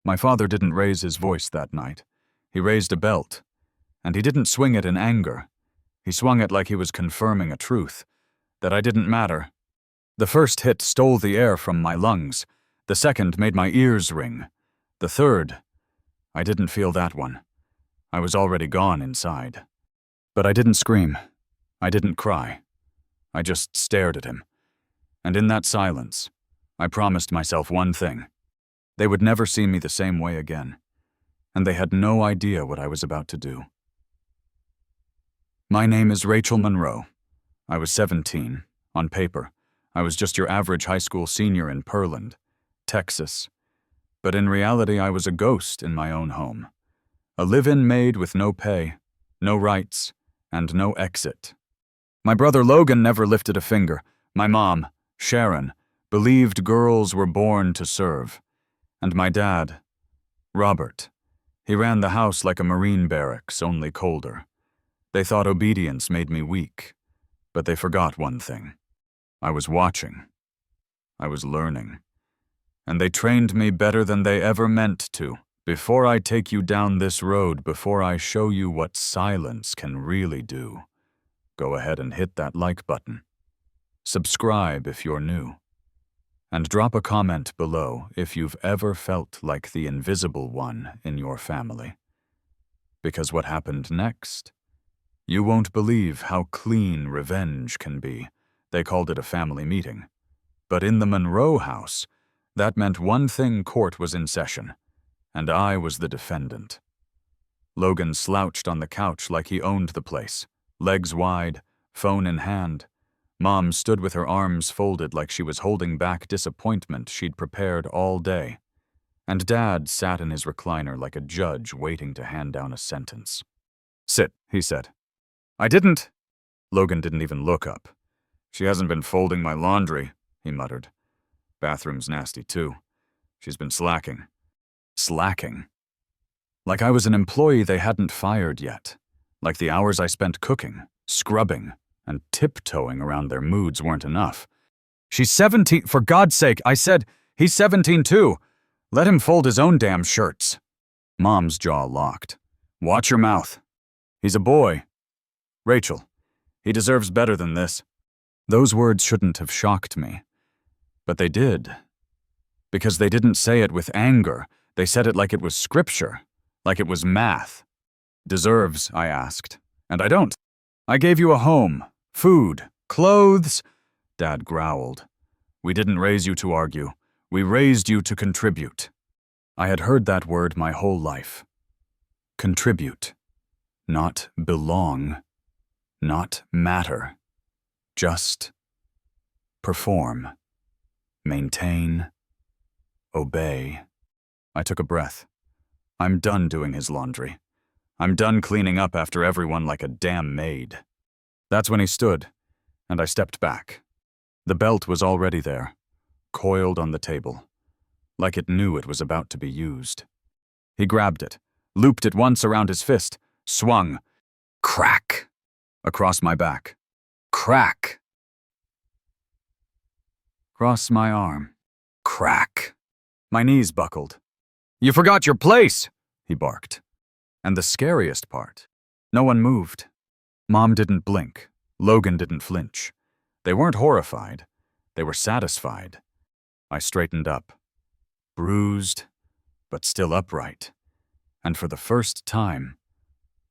My father didn't raise his voice that night. He raised a belt, and he didn't swing it in anger. He swung it like he was confirming a truth, that I didn't matter. The first hit stole the air from my lungs. The second made my ears ring. The third, I didn't feel that one. I was already gone inside. But I didn't scream. I didn't cry. I just stared at him. And in that silence, I promised myself one thing. They would never see me the same way again. And they had no idea what I was about to do. My name is Rachel Monroe. I was 17. On paper, I was just your average high school senior in Pearland, Texas. But in reality, I was a ghost in my own home. A live-in maid with no pay, no rights, and no exit. My brother Logan never lifted a finger. My mom, Sharon, believed girls were born to serve. And my dad, Robert, he ran the house like a Marine barracks, only colder. They thought obedience made me weak, but they forgot one thing. I was watching. I was learning. And they trained me better than they ever meant to. Before I take you down this road, before I show you what silence can really do, go ahead and hit that like button. Subscribe if you're new. And drop a comment below if you've ever felt like the invisible one in your family. Because what happened next? You won't believe how clean revenge can be. They called it a family meeting. But in the Monroe house, that meant one thing: court was in session, and I was the defendant. Logan slouched on the couch like he owned the place, legs wide, phone in hand. Mom stood with her arms folded like she was holding back disappointment she'd prepared all day. And Dad sat in his recliner like a judge waiting to hand down a sentence. "Sit," he said. "I didn't." Logan didn't even look up. "She hasn't been folding my laundry," he muttered. "Bathroom's nasty too. She's been slacking." Slacking? Like I was an employee they hadn't fired yet. Like the hours I spent cooking, scrubbing, and tiptoeing around their moods weren't enough. "She's 17, for God's sake," I said. "He's 17 too. Let him fold his own damn shirts." Mom's jaw locked. "Watch your mouth. He's a boy. Rachel, he deserves better than this." Those words shouldn't have shocked me. But they did. Because they didn't say it with anger. They said it like it was scripture, like it was math. "Deserves," I asked. "And I don't. I gave you a home, food, clothes." Dad growled. "We didn't raise you to argue. We raised you to contribute." I had heard that word my whole life. Contribute. Not belong. Not matter. Just perform. Maintain. Obey. I took a breath. I'm done doing his laundry. I'm done cleaning up after everyone like a damn maid. That's when he stood, and I stepped back. The belt was already there, coiled on the table, like it knew it was about to be used. He grabbed it, looped it once around his fist, swung. Crack! Across my back. Crack! Across my arm. Crack! My knees buckled. "You forgot your place!" he barked. And the scariest part, no one moved. Mom didn't blink. Logan didn't flinch. They weren't horrified. They were satisfied. I straightened up. Bruised, but still upright. And for the first time,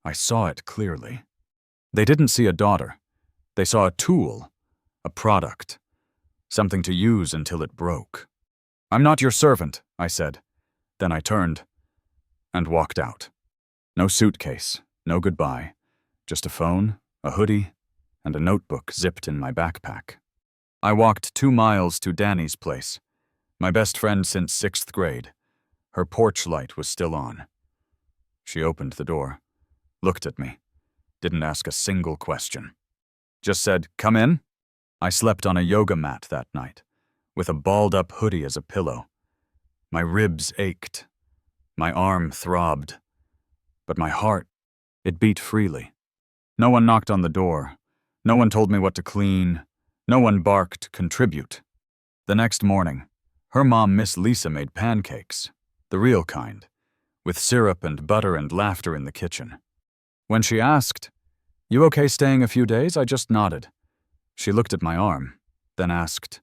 I saw it clearly. They didn't see a daughter. They saw a tool, a product, something to use until it broke. "I'm not your servant," I said. Then I turned and walked out. No suitcase, no goodbye, just a phone, a hoodie, and a notebook zipped in my backpack. I walked 2 miles to Danny's place, my best friend since 6th grade. Her porch light was still on. She opened the door, looked at me, didn't ask a single question. Just said, "Come in." I slept on a yoga mat that night, with a balled-up hoodie as a pillow. My ribs ached. My arm throbbed. But my heart, it beat freely. No one knocked on the door. No one told me what to clean. No one barked, "Contribute." The next morning, her mom, Miss Lisa, made pancakes. The real kind, with syrup and butter and laughter in the kitchen. When she asked, "You okay staying a few days?" I just nodded. She looked at my arm, then asked,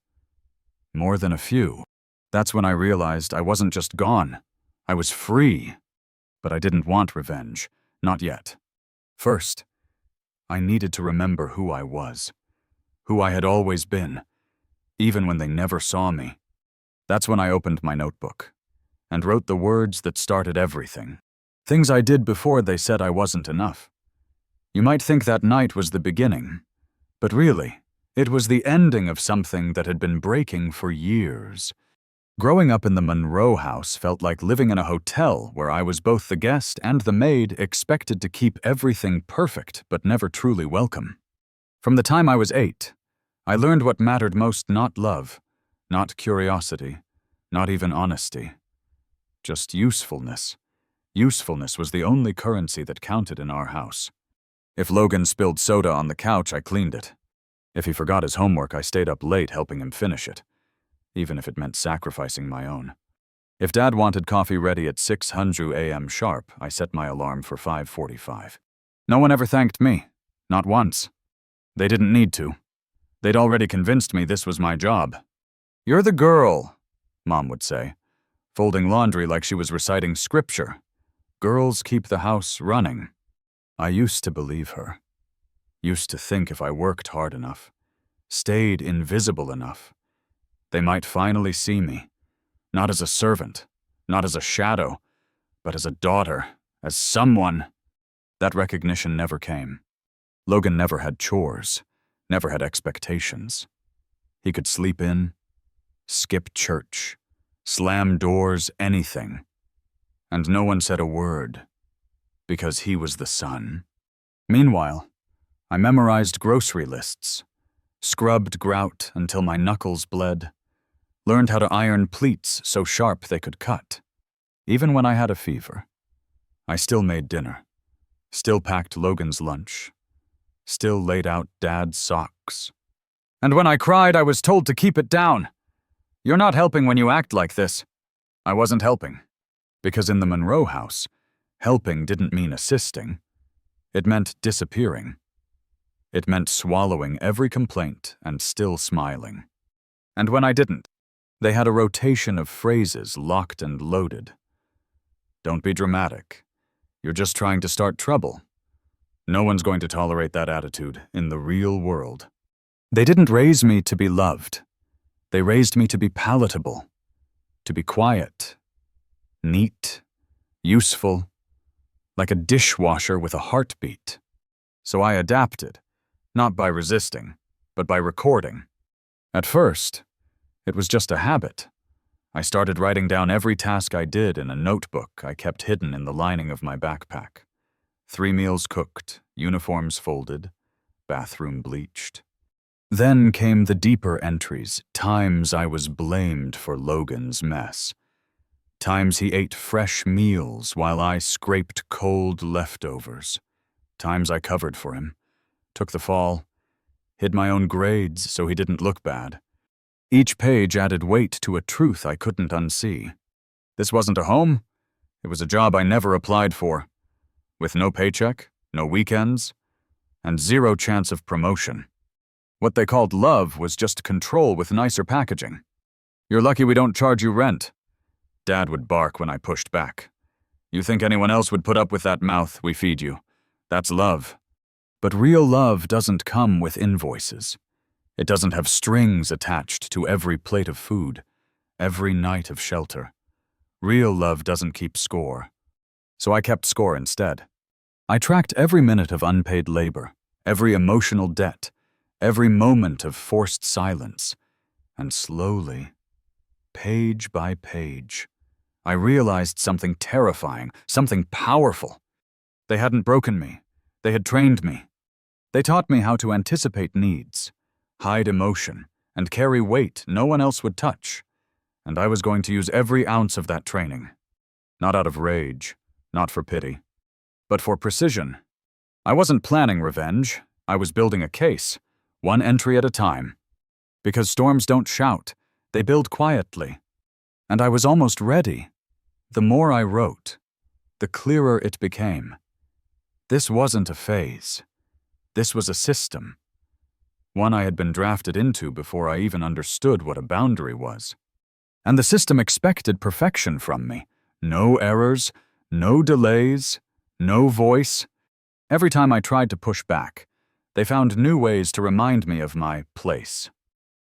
"More than a few?" That's when I realized I wasn't just gone. I was free. But I didn't want revenge. Not yet. First, I needed to remember who I was. Who I had always been, even when they never saw me. That's when I opened my notebook and wrote the words that started everything. Things I did before they said I wasn't enough. You might think that night was the beginning, but really, it was the ending of something that had been breaking for years. Growing up in the Monroe house felt like living in a hotel where I was both the guest and the maid, expected to keep everything perfect but never truly welcome. From the time I was 8, I learned what mattered most: not love, not curiosity, not even honesty. Just usefulness. Usefulness was the only currency that counted in our house. If Logan spilled soda on the couch, I cleaned it. If he forgot his homework, I stayed up late helping him finish it, even if it meant sacrificing my own. If Dad wanted coffee ready at 600 a.m. sharp, I set my alarm for 5:45. No one ever thanked me. Not once. They didn't need to. They'd already convinced me this was my job. "You're the girl," Mom would say, folding laundry like she was reciting scripture. "Girls keep the house running." I used to believe her. Used to think if I worked hard enough, stayed invisible enough, they might finally see me, not as a servant, not as a shadow, but as a daughter, as someone. That recognition never came. Logan never had chores, never had expectations. He could sleep in, skip church, slam doors, anything. And no one said a word, because he was the son. Meanwhile, I memorized grocery lists, scrubbed grout until my knuckles bled, learned how to iron pleats so sharp they could cut. Even when I had a fever, I still made dinner, still packed Logan's lunch, still laid out Dad's socks. And when I cried, I was told to keep it down. "You're not helping when you act like this." I wasn't helping, because in the Monroe house, helping didn't mean assisting. It meant disappearing. It meant swallowing every complaint and still smiling. And when I didn't, they had a rotation of phrases locked and loaded. "Don't be dramatic. You're just trying to start trouble. No one's going to tolerate that attitude in the real world." They didn't raise me to be loved. They raised me to be palatable, to be quiet, neat, useful, like a dishwasher with a heartbeat. So I adapted, not by resisting, but by recording. At first, it was just a habit. I started writing down every task I did in a notebook I kept hidden in the lining of my backpack. 3 meals cooked, uniforms folded, bathroom bleached. Then came the deeper entries, times I was blamed for Logan's mess. Times he ate fresh meals while I scraped cold leftovers. Times I covered for him, took the fall, hid my own grades so he didn't look bad. Each page added weight to a truth I couldn't unsee. This wasn't a home. It was a job I never applied for, with no paycheck, no weekends, and 0 chance of promotion. What they called love was just control with nicer packaging. "You're lucky we don't charge you rent," Dad would bark when I pushed back. "You think anyone else would put up with that mouth we feed you? That's love." But real love doesn't come with invoices. It doesn't have strings attached to every plate of food, every night of shelter. Real love doesn't keep score. So I kept score instead. I tracked every minute of unpaid labor, every emotional debt, every moment of forced silence, and slowly, page by page, I realized something terrifying, something powerful. They hadn't broken me. They had trained me. They taught me how to anticipate needs, hide emotion, and carry weight no one else would touch. And I was going to use every ounce of that training. Not out of rage, not for pity, but for precision. I wasn't planning revenge. I was building a case, one entry at a time. Because storms don't shout, they build quietly. And I was almost ready. The more I wrote, the clearer it became. This wasn't a phase. This was a system. One I had been drafted into before I even understood what a boundary was. And the system expected perfection from me. No errors, no delays, no voice. Every time I tried to push back, they found new ways to remind me of my place.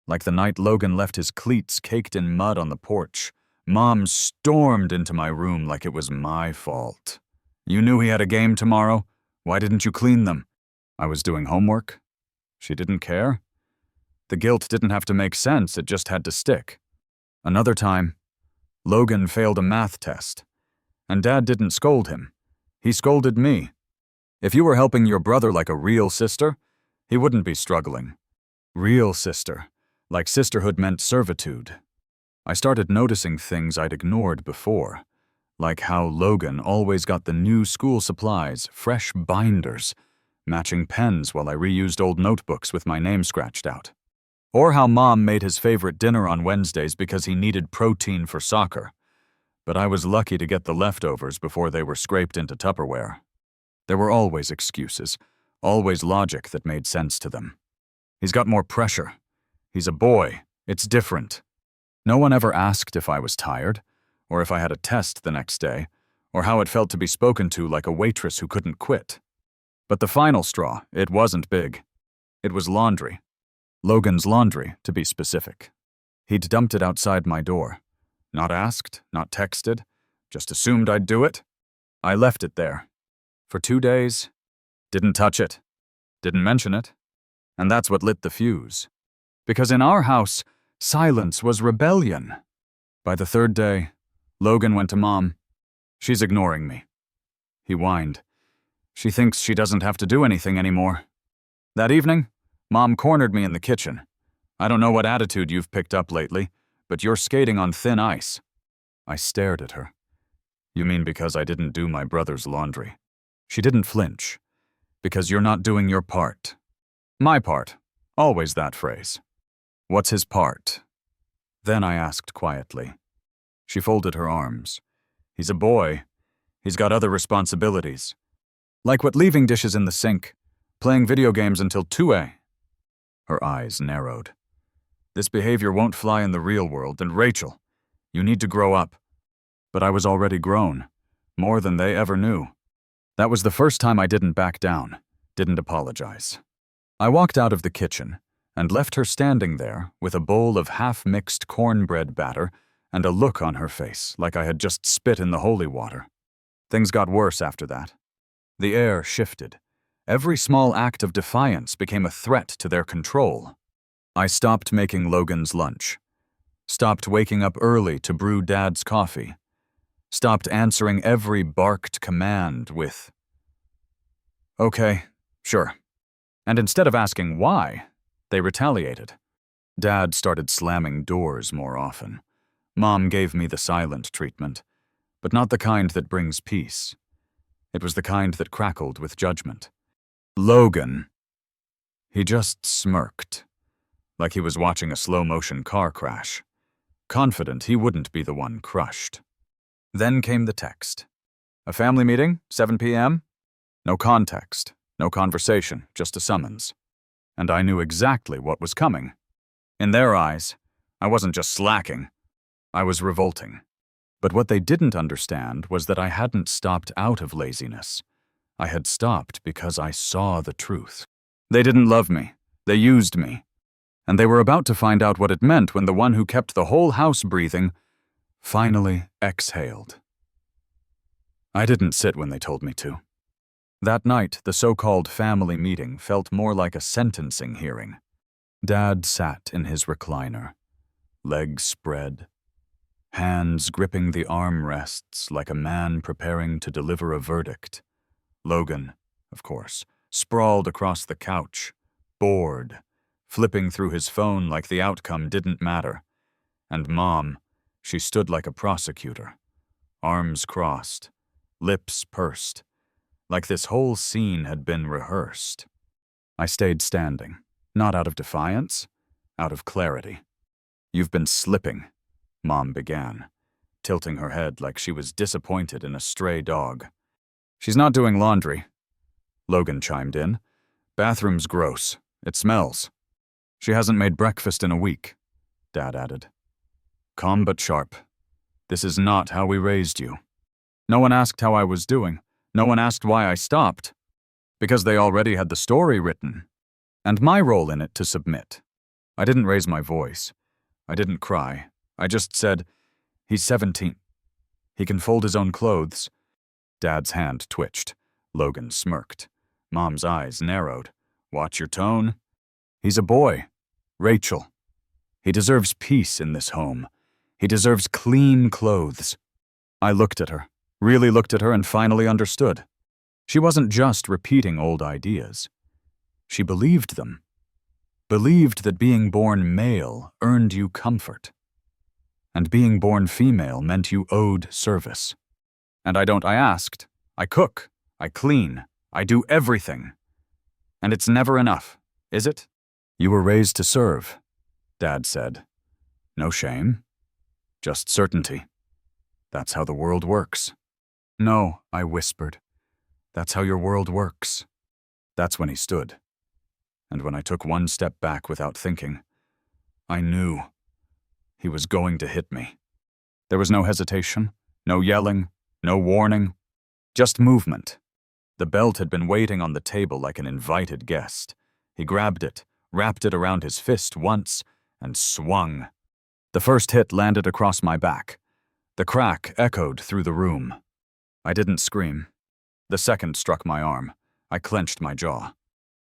Like the night Logan left his cleats caked in mud on the porch, Mom stormed into my room like it was my fault. "You knew he had a game tomorrow? Why didn't you clean them?" I was doing homework. She didn't care. The guilt didn't have to make sense, it just had to stick. Another time, Logan failed a math test, and Dad didn't scold him. He scolded me. If you were helping your brother like a real sister, he wouldn't be struggling. Real sister, like sisterhood meant servitude. I started noticing things I'd ignored before, like how Logan always got the new school supplies, fresh binders, matching pens while I reused old notebooks with my name scratched out. Or how Mom made his favorite dinner on Wednesdays because he needed protein for soccer. But I was lucky to get the leftovers before they were scraped into Tupperware. There were always excuses, always logic that made sense to them. He's got more pressure. He's a boy. It's different. No one ever asked if I was tired, or if I had a test the next day, or how it felt to be spoken to like a waitress who couldn't quit. But the final straw, it wasn't big. It was laundry. Logan's laundry, to be specific. He'd dumped it outside my door. Not asked, not texted, just assumed I'd do it. I left it there. For 2 days, didn't touch it, didn't mention it, and that's what lit the fuse. Because in our house, silence was rebellion. By the 3rd day, Logan went to Mom. "She's ignoring me." He whined. "She thinks she doesn't have to do anything anymore." That evening, Mom cornered me in the kitchen. "I don't know what attitude you've picked up lately, but you're skating on thin ice." I stared at her. "You mean because I didn't do my brother's laundry?" She didn't flinch. "Because you're not doing your part." My part. Always that phrase. "What's his part?" Then I asked quietly. She folded her arms. "He's a boy. He's got other responsibilities. Like what leaving dishes in the sink, playing video games until 2 a.m. Her eyes narrowed. "This behavior won't fly in the real world, and Rachel, you need to grow up." But I was already grown, more than they ever knew. That was the first time I didn't back down, didn't apologize. I walked out of the kitchen and left her standing there with a bowl of half-mixed cornbread batter and a look on her face like I had just spit in the holy water. Things got worse after that. The air shifted. Every small act of defiance became a threat to their control. I stopped making Logan's lunch. Stopped waking up early to brew Dad's coffee. Stopped answering every barked command with, "Okay, sure." And instead of asking why, they retaliated. Dad started slamming doors more often. Mom gave me the silent treatment, but not the kind that brings peace. It was the kind that crackled with judgment. Logan. He just smirked, like he was watching a slow-motion car crash, confident he wouldn't be the one crushed. Then came the text. "A family meeting, 7 p.m.? No context, no conversation, just a summons. And I knew exactly what was coming. In their eyes, I wasn't just slacking. I was revolting. But what they didn't understand was that I hadn't stopped out of laziness. I had stopped because I saw the truth. They didn't love me. They used me. And they were about to find out what it meant when the one who kept the whole house breathing finally exhaled. I didn't sit when they told me to. That night, the so-called family meeting felt more like a sentencing hearing. Dad sat in his recliner, legs spread, hands gripping the armrests like a man preparing to deliver a verdict. Logan, of course, sprawled across the couch, bored, flipping through his phone like the outcome didn't matter. And Mom, she stood like a prosecutor, arms crossed, lips pursed, like this whole scene had been rehearsed. I stayed standing, not out of defiance, out of clarity. "You've been slipping," Mom began, tilting her head like she was disappointed in a stray dog. "She's not doing laundry," Logan chimed in. "Bathroom's gross. It smells." "She hasn't made breakfast in a week," Dad added. Calm but sharp. "This is not how we raised you." No one asked how I was doing. No one asked why I stopped. Because they already had the story written, and my role in it to submit. I didn't raise my voice. I didn't cry. I just said, "He's 17. He can fold his own clothes." Dad's hand twitched. Logan smirked. Mom's eyes narrowed. "Watch your tone." "He's a boy. Rachel. He deserves peace in this home. He deserves clean clothes." I looked at her, really looked at her, and finally understood. She wasn't just repeating old ideas. She believed them. Believed that being born male earned you comfort, and being born female meant you owed service. "And I asked. I cook. I clean. I do everything. And it's never enough, is it?" "You were raised to serve," Dad said. "No shame. Just certainty. That's how the world works." "No," I whispered. "That's how your world works." That's when he stood. And when I took one step back without thinking, I knew he was going to hit me. There was no hesitation, no yelling, no warning, just movement. The belt had been waiting on the table like an invited guest. He grabbed it, wrapped it around his fist once, and swung. The first hit landed across my back. The crack echoed through the room. I didn't scream. The second struck my arm. I clenched my jaw.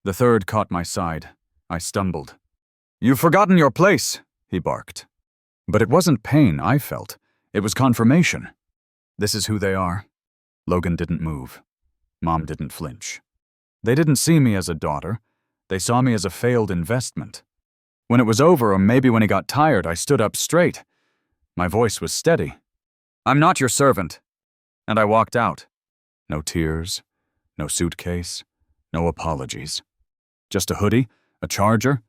The third caught my side. I stumbled. "You've forgotten your place," he barked. But it wasn't pain I felt. It was confirmation. This is who they are. Logan didn't move. Mom didn't flinch. They didn't see me as a daughter. They saw me as a failed investment. When it was over, or maybe when he got tired, I stood up straight. My voice was steady. "I'm not your servant." And I walked out. No tears, no suitcase, no apologies. Just a hoodie, a charger,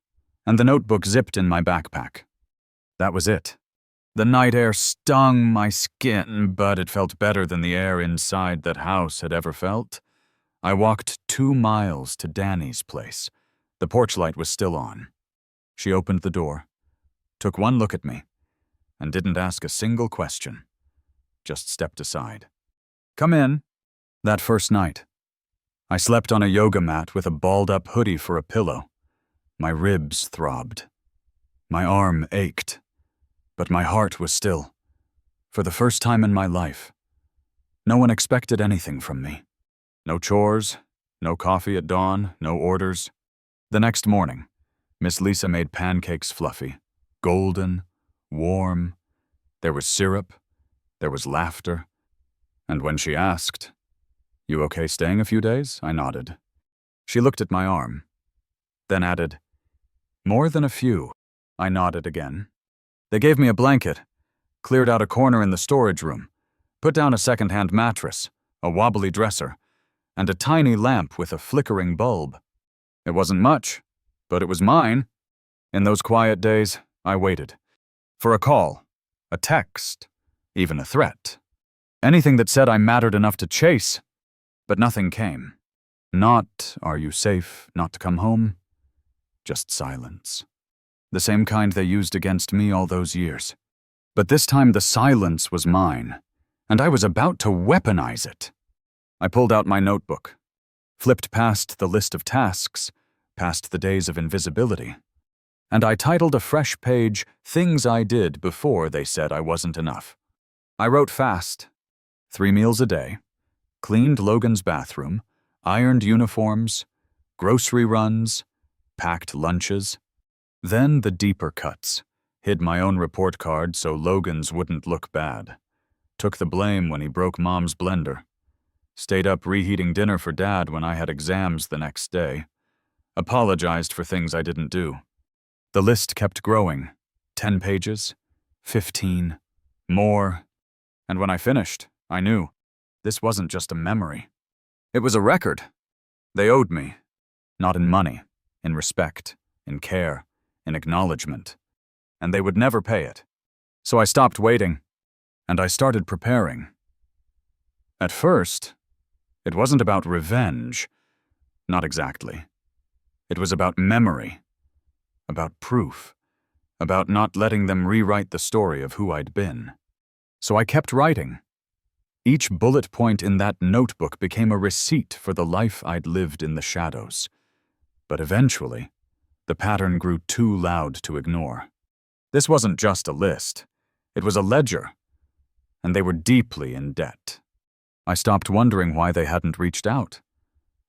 and the notebook zipped in my backpack. That was it. The night air stung my skin, but it felt better than the air inside that house had ever felt. I walked 2 miles to Danny's place. The porch light was still on. She opened the door, took one look at me, and didn't ask a single question. Just stepped aside. "Come in." That first night, I slept on a yoga mat with a balled-up hoodie for a pillow. My ribs throbbed. My arm ached, but my heart was still. For the first time in my life, no one expected anything from me. No chores, no coffee at dawn, no orders. The next morning, Miss Lisa made pancakes fluffy, golden, warm. There was syrup, there was laughter. And when she asked, "You okay staying a few days?" I nodded. She looked at my arm, then added, "More than a few." I nodded again. They gave me a blanket, cleared out a corner in the storage room, put down a second-hand mattress, a wobbly dresser, and a tiny lamp with a flickering bulb. It wasn't much, but it was mine. In those quiet days, I waited. For a call, a text, even a threat. Anything that said I mattered enough to chase. But nothing came. Not, "Are you safe not to come home?" Just silence. The same kind they used against me all those years. But this time the silence was mine, and I was about to weaponize it. I pulled out my notebook, flipped past the list of tasks, past the days of invisibility, and I titled a fresh page, "Things I Did Before They Said I Wasn't Enough." I wrote fast. 3 meals a day, cleaned Logan's bathroom, ironed uniforms, grocery runs, packed lunches. Then the deeper cuts, hid my own report card so Logan's wouldn't look bad, took the blame when he broke Mom's blender, stayed up reheating dinner for Dad when I had exams the next day, apologized for things I didn't do. The list kept growing, 10 pages, 15, more, and when I finished, I knew this wasn't just a memory. It was a record. They owed me, not in money, in respect, in care, in acknowledgement, and they would never pay it. So I stopped waiting. and I started preparing. At first, it wasn't about revenge. Not exactly. It was about memory, about proof, about not letting them rewrite the story of who I'd been. So I kept writing. Each bullet point in that notebook became a receipt for the life I'd lived in the shadows. But eventually, the pattern grew too loud to ignore. This wasn't just a list. It was a ledger, and they were deeply in debt. I stopped wondering why they hadn't reached out.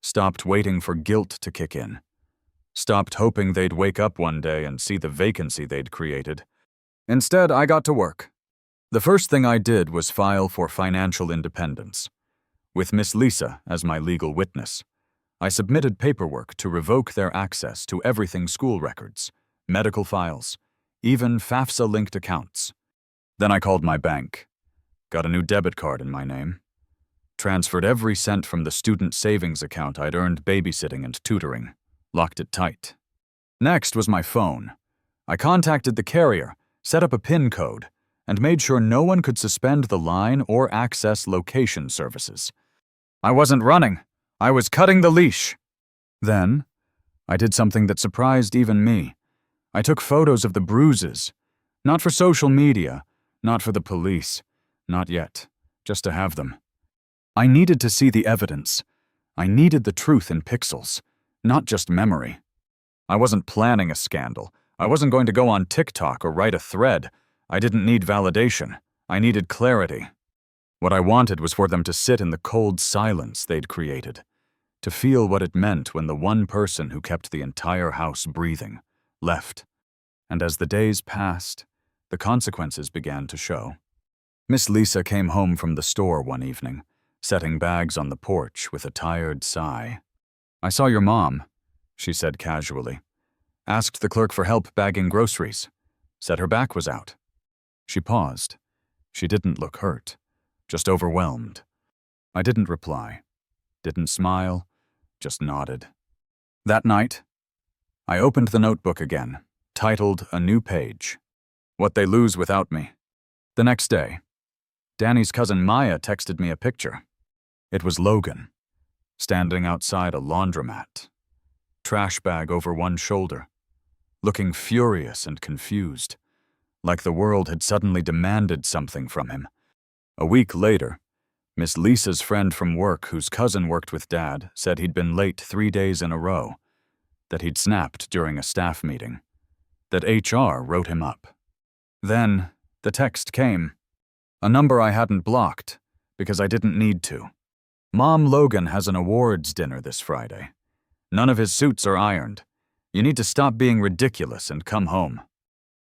Stopped waiting for guilt to kick in. Stopped hoping they'd wake up one day and see the vacancy they'd created. Instead, I got to work. The first thing I did was file for financial independence. With Miss Lisa as my legal witness, I submitted paperwork to revoke their access to everything: school records, medical files, even FAFSA-linked accounts. Then I called my bank, got a new debit card in my name, transferred every cent from the student savings account I'd earned babysitting and tutoring, locked it tight. Next was my phone. I contacted the carrier, set up a PIN code, and made sure no one could suspend the line or access location services. I wasn't running. I was cutting the leash. Then, I did something that surprised even me. I took photos of the bruises. Not for social media, not for the police. Not yet. Just to have them. I needed to see the evidence. I needed the truth in pixels, not just memory. I wasn't planning a scandal. I wasn't going to go on TikTok or write a thread. I didn't need validation. I needed clarity. What I wanted was for them to sit in the cold silence they'd created, to feel what it meant when the one person who kept the entire house breathing left. And as the days passed, the consequences began to show. Miss Lisa came home from the store one evening, setting bags on the porch with a tired sigh. "I saw your mom," she said casually. "Asked the clerk for help bagging groceries. Said her back was out." She paused. She didn't look hurt, just overwhelmed. I didn't reply, didn't smile, just nodded. That night, I opened the notebook again, titled "A New Page." What they lose without me. The next day, Danny's cousin Maya texted me a picture. It was Logan, standing outside a laundromat, trash bag over one shoulder, looking furious and confused, like the world had suddenly demanded something from him. A week later, Miss Lisa's friend from work, whose cousin worked with Dad, said he'd been late 3 days in a row, that he'd snapped during a staff meeting, that HR wrote him up. Then, the text came. A number I hadn't blocked, because I didn't need to. "Mom, Logan has an awards dinner this Friday. None of his suits are ironed. You need to stop being ridiculous and come home."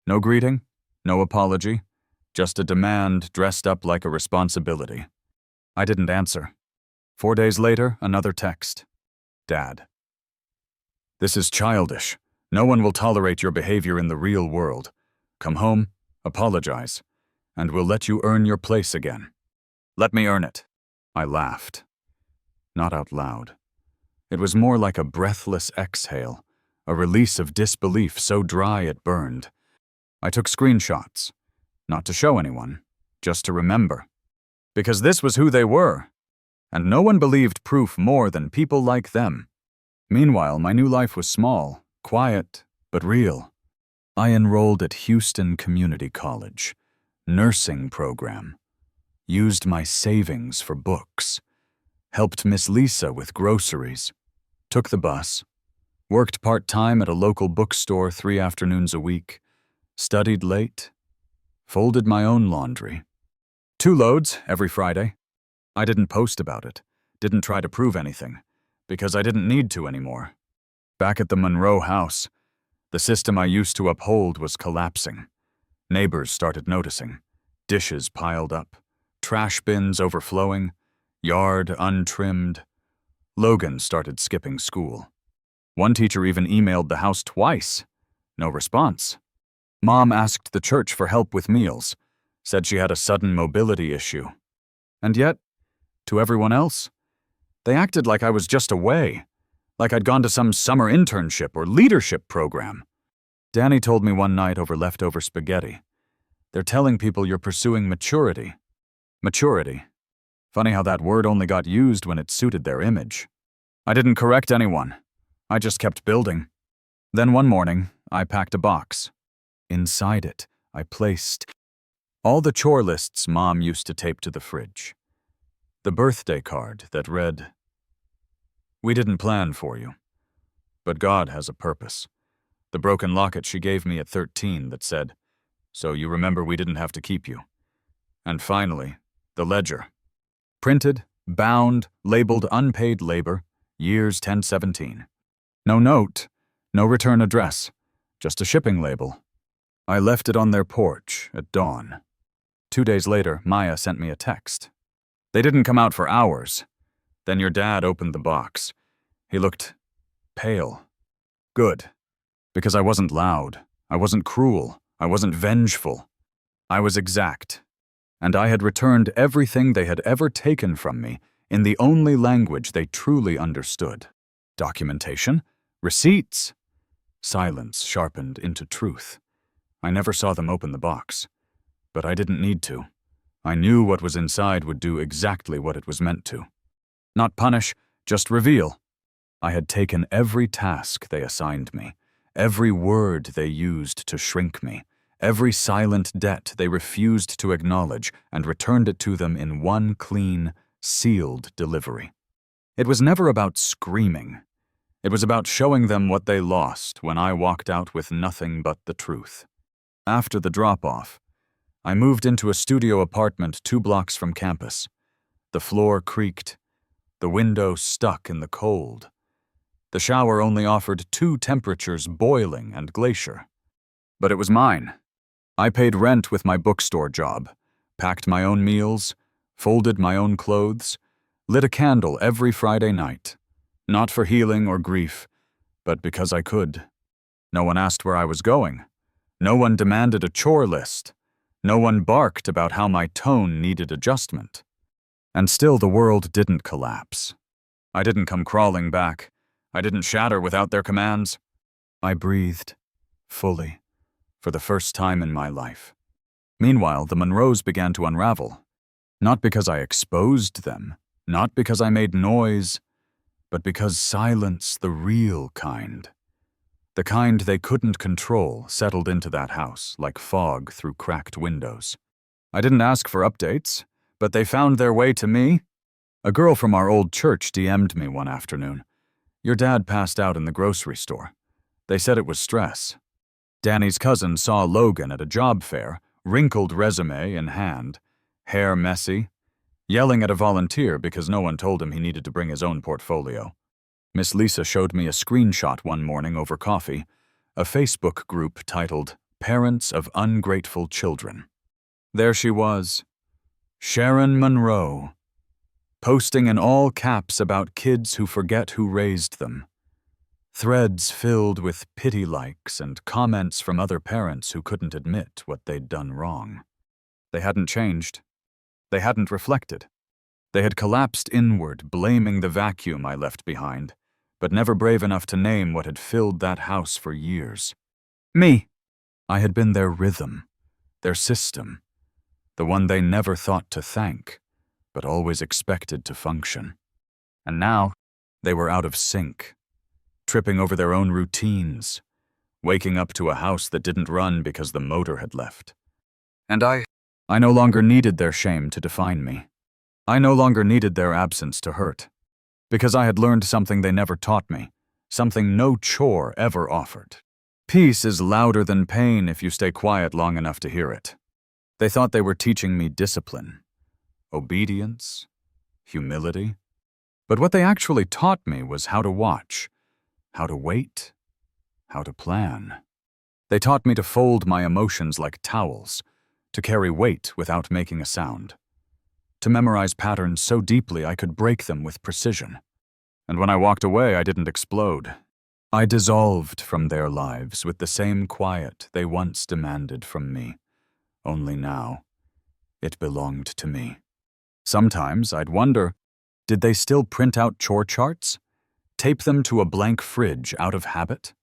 No greeting, no apology, just a demand dressed up like a responsibility. I didn't answer. 4 days later, another text. "Dad. This is childish. No one will tolerate your behavior in the real world. Come home, apologize, and we'll let you earn your place again." "Let me earn it." I laughed. Not out loud. It was more like a breathless exhale, a release of disbelief so dry it burned. I took screenshots, not to show anyone, just to remember. Because this was who they were, and no one believed proof more than people like them. Meanwhile, my new life was small, quiet, but real. I enrolled at Houston Community College, nursing program, used my savings for books, helped Miss Lisa with groceries, took the bus, worked part-time at a local bookstore 3 afternoons a week, studied late, folded my own laundry. 2 loads every Friday. I didn't post about it, didn't try to prove anything, because I didn't need to anymore. Back at the Monroe house, the system I used to uphold was collapsing. Neighbors started noticing. Dishes piled up, trash bins overflowing, yard untrimmed. Logan started skipping school. One teacher even emailed the house twice. No response. Mom asked the church for help with meals, said she had a sudden mobility issue. And yet, to everyone else, they acted like I was just away, like I'd gone to some summer internship or leadership program. Danny told me one night over leftover spaghetti, "They're telling people you're pursuing maturity, Maturity. Funny how that word only got used when it suited their image. I didn't correct anyone. I just kept building. Then one morning, I packed a box. Inside it, I placed all the chore lists Mom used to tape to the fridge. The birthday card that read, "We didn't plan for you, but God has a purpose." The broken locket she gave me at 13 that said, "So you remember we didn't have to keep you." And finally, the ledger. Printed, bound, labeled unpaid labor, years 1017. No note, no return address, just a shipping label. I left it on their porch at dawn. 2 days later, Maya sent me a text. "They didn't come out for hours. Then your dad opened the box. He looked pale. Good. Because I wasn't loud. I wasn't cruel. I wasn't vengeful. I was exact. And I had returned everything they had ever taken from me in the only language they truly understood. Documentation? Receipts?" Silence sharpened into truth. I never saw them open the box. But I didn't need to. I knew what was inside would do exactly what it was meant to. Not punish, just reveal. I had taken every task they assigned me, every word they used to shrink me, every silent debt they refused to acknowledge, and returned it to them in one clean, sealed delivery. It was never about screaming. It was about showing them what they lost when I walked out with nothing but the truth. After the drop-off, I moved into a studio apartment 2 blocks from campus. The floor creaked. The window stuck in the cold. The shower only offered 2 temperatures, boiling and glacier. But it was mine. I paid rent with my bookstore job, packed my own meals, folded my own clothes, lit a candle every Friday night. Not for healing or grief, but because I could. No one asked where I was going. No one demanded a chore list. No one barked about how my tone needed adjustment. And still the world didn't collapse. I didn't come crawling back. I didn't shatter without their commands. I breathed, fully, for the first time in my life. Meanwhile, the Monroes began to unravel. Not because I exposed them, not because I made noise, but because silence, the real kind, the kind they couldn't control, settled into that house like fog through cracked windows. I didn't ask for updates, but they found their way to me. A girl from our old church DM'd me one afternoon. "Your dad passed out in the grocery store. They said it was stress." Danny's cousin saw Logan at a job fair, wrinkled resume in hand, hair messy, yelling at a volunteer because no one told him he needed to bring his own portfolio. Miss Lisa showed me a screenshot one morning over coffee, a Facebook group titled "Parents of Ungrateful Children." There she was, Sharon Monroe, posting in all caps about kids who forget who raised them. Threads filled with pity likes and comments from other parents who couldn't admit what they'd done wrong. They hadn't changed. They hadn't reflected. They had collapsed inward, blaming the vacuum I left behind, but never brave enough to name what had filled that house for years. Me. I had been their rhythm, their system, the one they never thought to thank, but always expected to function. And now, they were out of sync, tripping over their own routines, waking up to a house that didn't run because the motor had left. And I no longer needed their shame to define me. I no longer needed their absence to hurt, because I had learned something they never taught me, something no chore ever offered. Peace is louder than pain if you stay quiet long enough to hear it. They thought they were teaching me discipline, obedience, humility. But what they actually taught me was how to watch, how to wait, how to plan. They taught me to fold my emotions like towels, to carry weight without making a sound, to memorize patterns so deeply I could break them with precision. And when I walked away, I didn't explode. I dissolved from their lives with the same quiet they once demanded from me. Only now, it belonged to me. Sometimes I'd wonder, did they still print out chore charts? Tape them to a blank fridge out of habit?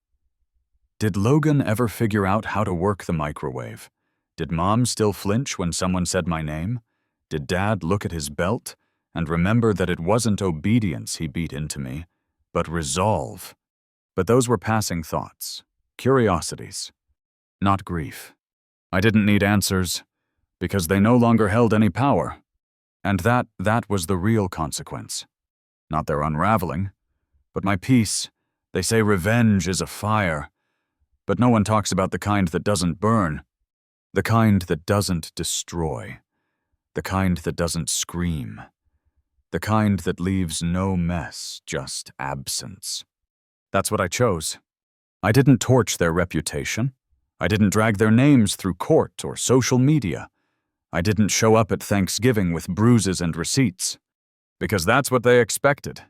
Did Logan ever figure out how to work the microwave? Did Mom still flinch when someone said my name? Did Dad look at his belt and remember that it wasn't obedience he beat into me, but resolve? But those were passing thoughts, curiosities, not grief. I didn't need answers, because they no longer held any power. And that was the real consequence. Not their unraveling, but my peace. They say revenge is a fire, but no one talks about the kind that doesn't burn, the kind that doesn't destroy, the kind that doesn't scream, the kind that leaves no mess, just absence. That's what I chose. I didn't torch their reputation. I didn't drag their names through court or social media. I didn't show up at Thanksgiving with bruises and receipts. Because that's what they expected.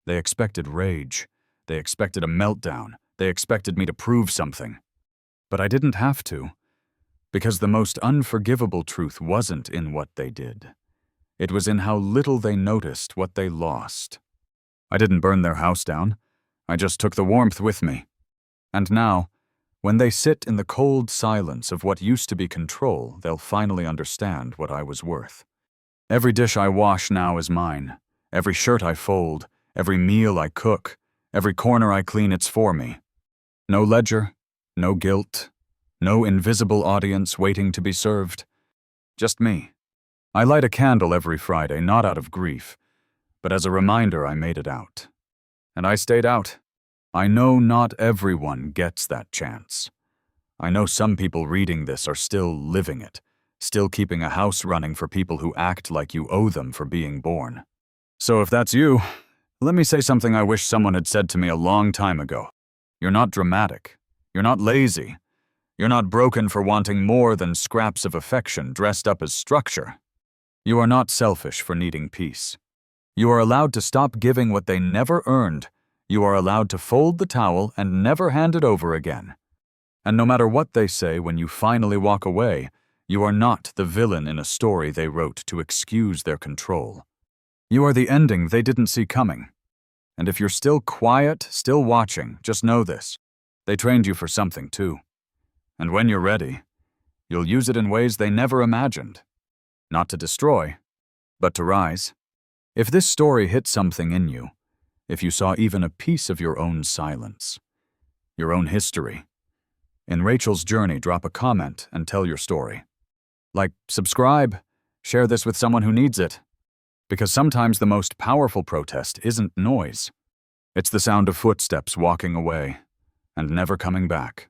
They expected rage. They expected a meltdown. They expected me to prove something. But I didn't have to. Because the most unforgivable truth wasn't in what they did. It was in how little they noticed what they lost. I didn't burn their house down. I just took the warmth with me. And now, when they sit in the cold silence of what used to be control, they'll finally understand what I was worth. Every dish I wash now is mine. Every shirt I fold, every meal I cook, every corner I clean, it's for me. No ledger, no guilt, no invisible audience waiting to be served. Just me. I light a candle every Friday, not out of grief, but as a reminder I made it out. And I stayed out. I know not everyone gets that chance. I know some people reading this are still living it, still keeping a house running for people who act like you owe them for being born. So if that's you, let me say something I wish someone had said to me a long time ago. You're not dramatic. You're not lazy. You're not broken for wanting more than scraps of affection dressed up as structure. You are not selfish for needing peace. You are allowed to stop giving what they never earned. You are allowed to fold the towel and never hand it over again. And no matter what they say when you finally walk away, you are not the villain in a story they wrote to excuse their control. You are the ending they didn't see coming. And if you're still quiet, still watching, just know this. They trained you for something too. And when you're ready, you'll use it in ways they never imagined. Not to destroy, but to rise. If this story hit something in you, if you saw even a piece of your own silence, your own history, in Rachel's journey, drop a comment and tell your story. Like, subscribe, share this with someone who needs it. Because sometimes the most powerful protest isn't noise. It's the sound of footsteps walking away and never coming back.